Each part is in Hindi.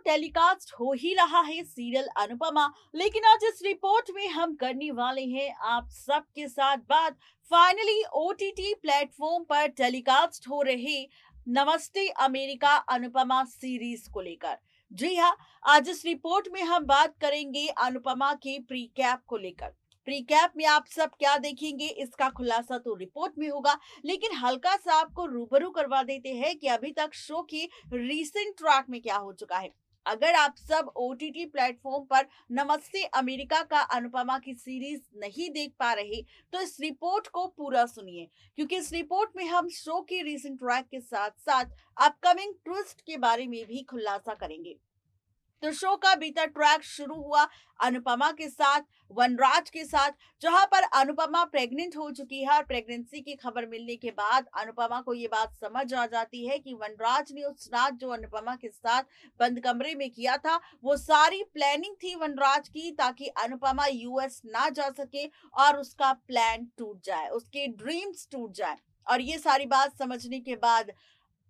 टेलीकास्ट हो ही रहा है सीरियल अनुपमा। लेकिन आज इस रिपोर्ट में हम करने वाले हैं आप सबके साथ बात फाइनली ओटीटी प्लेटफॉर्म पर टेलीकास्ट हो रहे नमस्ते अमेरिका अनुपमा सीरीज को लेकर। जी हाँ, आज इस रिपोर्ट में हम बात करेंगे अनुपमा के प्री कैप को लेकर। प्री कैप में आप सब क्या देखेंगे इसका खुलासा तो रिपोर्ट में होगा, लेकिन हल्का सा आपको रूबरू करवा देते हैं कि अभी तक शो की रीसेंट ट्रैक में क्या हो चुका है। अगर आप सब ओटीटी प्लेटफॉर्म पर नमस्ते अमेरिका का अनुपमा की सीरीज नहीं देख पा रहे तो इस रिपोर्ट को पूरा सुनिए, क्योंकि इस रिपोर्ट में हम शो की रीसेंट ट्रैक के साथ साथ अपकमिंग ट्विस्ट के बारे में भी खुलासा करेंगे। तो शो का बीता ट्रैक शुरू हुआ अनुपमा के साथ, वनराज के साथ, जहां पर अनुपमा प्रेग्नेंट हो चुकी है और प्रेगनेंसी की खबर मिलने के बाद अनुपमा को ये बात समझ आ जाती है कि वनराज ने उस रात जो अनुपमा के साथ बंद कमरे में किया था वो सारी प्लानिंग थी वनराज की, ताकि अनुपमा यूएस ना जा सके और उसका प्लान टूट जाए, उसके ड्रीम्स टूट जाए। और ये सारी बात समझने के बाद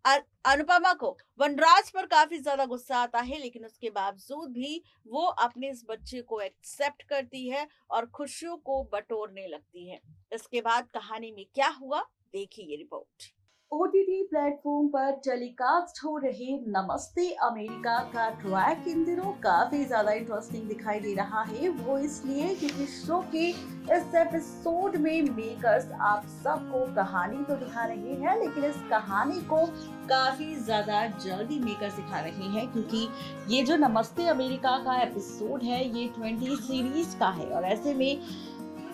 अनुपमा को वनराज पर काफी ज्यादा गुस्सा आता है, लेकिन उसके बावजूद भी वो अपने इस बच्चे को एक्सेप्ट करती है और खुशियों को बटोरने लगती है। इसके बाद कहानी में क्या हुआ, देखिए ये रिपोर्ट। ओटीटी प्लेटफॉर्म पर टेलीकास्ट हो रहे नमस्ते अमेरिका का ट्रैक इन दिनों काफी ज्यादा इंटरेस्टिंग दिखाई दे रहा है। वो इसलिए क्योंकि शो के इस एपिसोड में मेकर्स आप सबको कहानी तो दिखा रहे हैं, लेकिन इस कहानी को काफी ज्यादा जल्दी मेकर्स दिखा रहे हैं, क्योंकि ये जो नमस्ते अमेरिका का एपिसोड है ये 20 सीरीज का है और ऐसे में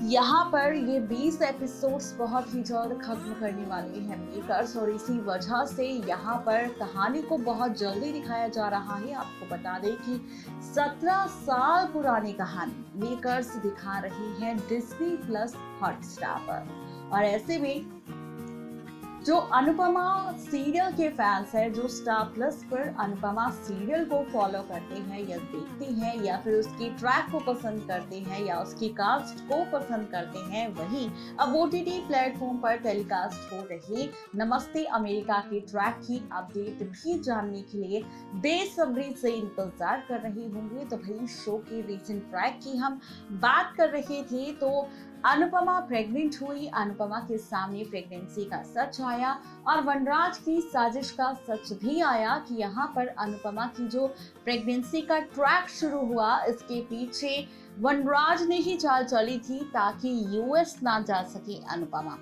यहाँ पर ये 20 एपिसोड्स बहुत ही जल्द खत्म करने वाले हैं मेकर्स, और इसी वजह से यहाँ पर कहानी को बहुत जल्दी दिखाया जा रहा है। आपको बता दें कि 17 साल पुरानी कहानी मेकर्स दिखा रही हैं डिज्नी प्लस हॉटस्टार पर। और ऐसे में जो अनुपमा सीरियल के फैंस हैं, जो स्टार प्लस पर अनुपमा सीरियल को फॉलो करते हैं या देखते हैं या फिर उसकी ट्रैक को पसंद करते हैं या उसकी कास्ट को पसंद करते हैं, वही अब ओटीटी प्लेटफॉर्म पर टेलीकास्ट हो रही नमस्ते अमेरिका की ट्रैक की अपडेट भी जानने के लिए बेसब्री से इंतजार कर रहे होंगे। तो भाई शो की रीसेंट ट्रैक की हम बात कर रहे थे, तो अनुपमा प्रेग्नेंट हुई, अनुपमा के सामने प्रेगनेंसी का सच आया और वनराज की साजिश का सच भी आया कि यहाँ पर अनुपमा की जो प्रेगनेंसी का ट्रैक शुरू हुआ इसके पीछे वनराज ने ही चाल चली थी ताकि यूएस ना जा सके अनुपमा।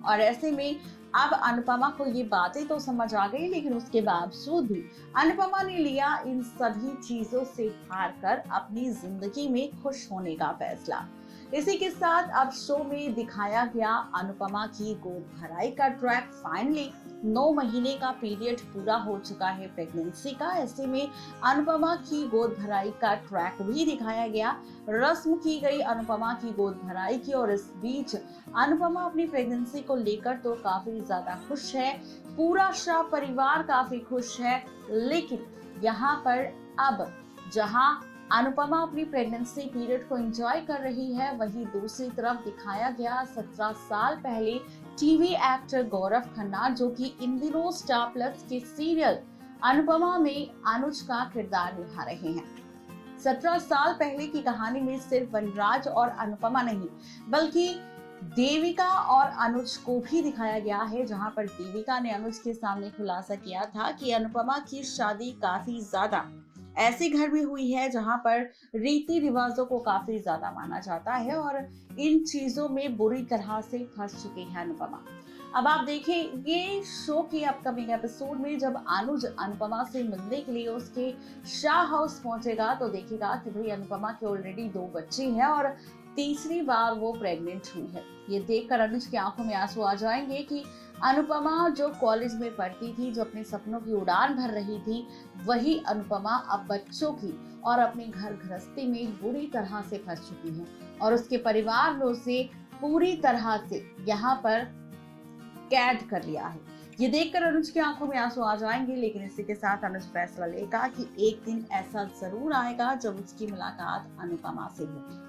और ऐसे में अब अनुपमा को ये बातें तो समझ आ गई, लेकिन उसके बावजूद भी अनुपमा ने लिया इन सभी चीजों से हार कर अपनी जिंदगी में खुश होने का फैसला। इसी के साथ अब शो में दिखाया गया अनुपमा की गोद भराई का ट्रैक। फाइनली 9 महीने का पीरियड पूरा हो चुका है प्रेगनेंसी का। ऐसे में अनुपमा की गोद भराई का ट्रैक भी दिखाया गया, रस्म की गई अनुपमा की गोद भराई की। और इस बीच अनुपमा अपनी प्रेगनेंसी को लेकर तो काफी ज्यादा खुश है, पूरा शाह परिवार काफी खुश है। लेकिन यहाँ पर अब जहाँ अनुपमा अपनी प्रेगनेंसी पीरियड को एंजॉय कर रही है, वहीं दूसरी तरफ दिखाया गया 17 साल पहले टीवी एक्टर गौरव खन्ना, जो कि इन दिनों स्टार प्लस के सीरियल अनुपमा में अनुज का किरदार निभा रहे हैं। 17 साल पहले की कहानी में सिर्फ वनराज और अनुपमा नहीं बल्कि देविका और अनुज को भी दिखाया गया है, जहां पर देविका ने अनुज के सामने खुलासा किया था कि अनुपमा की शादी काफी ज्यादा ऐसे घर में हुई है जहां पर रीति रिवाजों को काफी ज्यादा माना जाता है और इन चीजों में बुरी तरह से फंस चुकी है अनुपमा। अब आप देखें ये शो के अपकमिंग एपिसोड में जब अनुज अनुपमा से मिलने के लिए उसके शाह हाउस पहुंचेगा तो देखेगा कि भाई अनुपमा के ऑलरेडी 2 बच्चे हैं और तीसरी बार वो प्रेग्नेंट हुई है। ये देखकर अनुज की आंखों में आंसू आ जाएंगे कि अनुपमा जो कॉलेज में पढ़ती थी, जो अपने सपनों की उड़ान भर रही थी, वही अनुपमा अब बच्चों की और अपने घर गृहस्थी में बुरी तरह से फंस चुकी है और उसके परिवार ने उसे पूरी तरह से यहाँ पर कैद कर लिया है। ये देखकर अनुज की आंखों में आंसू आ जाएंगे, लेकिन इसी के साथ अनुज फैसला लेगा कि एक दिन ऐसा जरूर आएगा जब उसकी मुलाकात अनुपमा से होगी।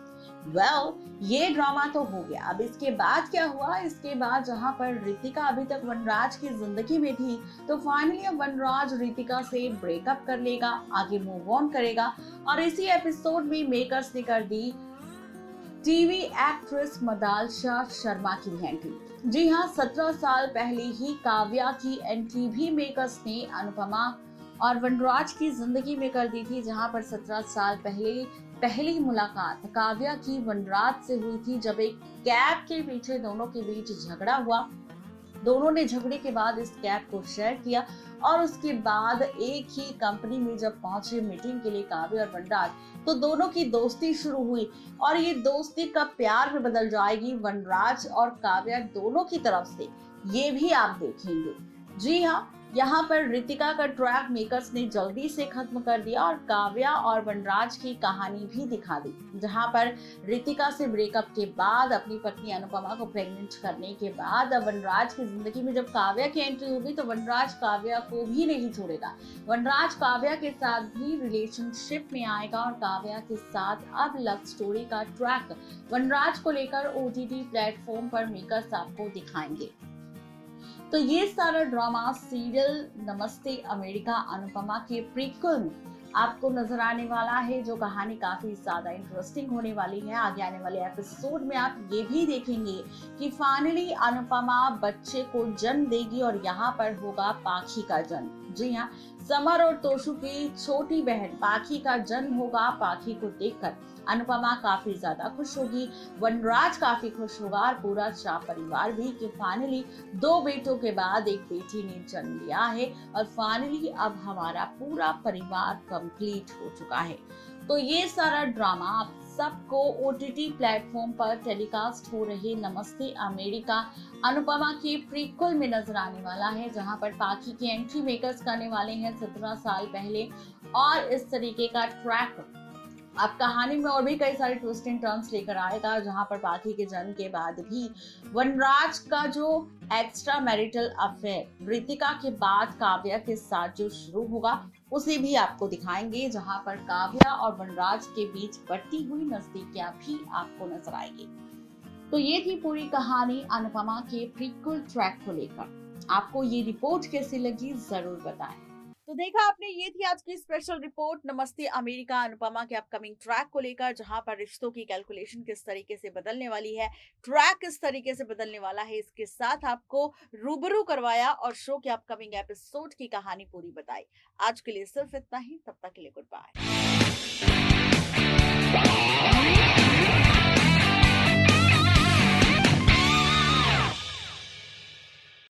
ये ड्रामा तो हो गया। अब इसके बाद क्या हुआ? इसके बाद जहां पर रितिका अभी तक वनराज की जिंदगी में थी, तो फाइनली अब वनराज रितिका से ब्रेकअप कर लेगा, आगे मूव ऑन करेगा। और इसी एपिसोड में मेकर्स ने कर दी टीवी एक्ट्रेस मदालसा शर्मा की भी एंट्री। जी हाँ, 17 साल पहले ही काव्या की एंट्री भी मेकर्स ने अनुपमा और वनराज की जिंदगी में कर दी थी, जहां पर 17 साल पहले पहली मुलाकात काव्या की वनराज से हुई थी, जब एक कैब के पीछे दोनों के बीच झगड़ा हुआ। दोनों ने झगड़े के बाद इस कैब को शेयर किया और उसके बाद एक ही कंपनी में जब पहुंचे मीटिंग के लिए काव्या और वनराज, तो दोनों की दोस्ती शुरू हुई और ये दोस्ती कब प्यार में बदल जाएगी वनराज और काव्या दोनों की तरफ से, ये भी आप देखेंगे। जी हाँ, यहाँ पर रितिका का ट्रैक मेकर्स ने जल्दी से खत्म कर दिया और काव्या और वनराज की कहानी भी दिखा दी, जहाँ पर रितिका से ब्रेकअप के बाद अपनी पत्नी अनुपमा को प्रेग्नेंट करने के बाद अब वनराज की जिंदगी में जब काव्या की एंट्री होगी, तो वनराज काव्या को भी नहीं छोड़ेगा। वनराज काव्या के साथ भी रिलेशनशिप में आएगा और काव्या के साथ अब लव स्टोरी का ट्रैक वनराज को लेकर OTT प्लेटफॉर्म पर मेकर्स आपको दिखाएंगे। तो ये सारा ड्रामा सीरियल नमस्ते अमेरिका अनुपमा के प्रीक्वल में आपको नजर आने वाला है, जो कहानी काफी ज्यादा इंटरेस्टिंग होने वाली है। आगे आने वाले एपिसोड में आप ये भी देखेंगे कि फाइनली अनुपमा बच्चे को जन्म देगी और यहाँ पर होगा पाखी का जन्म। जी हाँ, समर और तोशु की छोटी बहन पाखी का जन्म होगा। पाखी को देखकर अनुपमा काफी ज्यादा खुश होगी, वनराज काफी खुश होगा और पूरा शाह परिवार भी, कि फाइनली 2 बेटों के बाद एक बेटी ने जन्म लिया है और फाइनली अब हमारा पूरा परिवार कंप्लीट हो चुका है। तो ये सारा ड्रामा आप सबको OTT प्लेटफॉर्म पर टेलीकास्ट हो रहे नमस्ते अमेरिका अनुपमा के प्रीक्वल में नजर आने वाला है, जहां पर पाखी की एंट्री मेकर्स करने वाले हैं 17 साल पहले। और इस तरीके का ट्रैक अब कहानी में और भी कई सारे ट्विस्ट एंड टर्न्स लेकर आएगा, जहां पर पाखी के जन्म के बाद भी वनराज का जो एक्स्ट्रा मैरिटल अफेयर रितिका के बाद काव्या के साथ जो शुरू होगा, उसे भी आपको दिखाएंगे, जहां पर काव्या और वनराज के बीच बढ़ती हुई नजदीकियां भी आपको नजर आएगी। तो ये थी पूरी कहानी अनुपमा के प्रीक्वल ट्रैक को लेकर। आपको ये रिपोर्ट कैसी लगी जरूर बताएं। तो देखा आपने, ये थी आज की स्पेशल रिपोर्ट नमस्ते अमेरिका अनुपमा के अपकमिंग ट्रैक को लेकर, जहां पर रिश्तों की कैलकुलेशन किस तरीके से बदलने वाली है, ट्रैक किस तरीके से बदलने वाला है, इसके साथ आपको रूबरू करवाया और शो के अपकमिंग एपिसोड की कहानी पूरी बताई। आज के लिए सिर्फ इतना ही, तब तक के लिए गुड बाय।